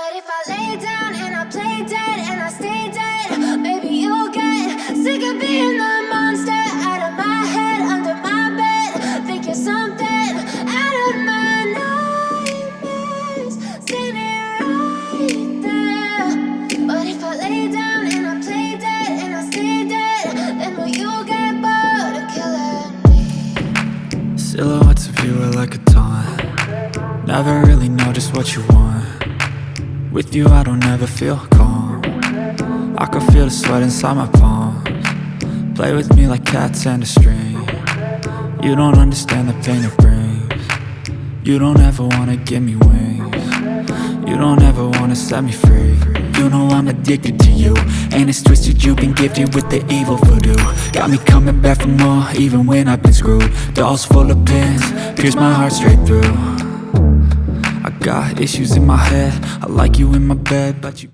But if I lay down and I play dead and I stay dead, maybe you'll get sick of being the monster out of my head, under my bed, thinking something out of my nightmares, standing right there. But if I lay down and I play dead and I stay dead, then will you get bored of killing me? Silhouettes of you are like a taunt. Never really know just what you want. With you I don't ever feel calm. I can feel the sweat inside my palms. Play with me like cats and a string. You don't understand the pain it brings. You don't ever wanna give me wings. You don't ever wanna set me free. You know I'm addicted to you, and it's twisted, you've been gifted with the evil voodoo. Got me coming back for more, even when I've been screwed. Dolls full of pins, pierce my heart straight through. I got issues in my head, I like you in my bed, but you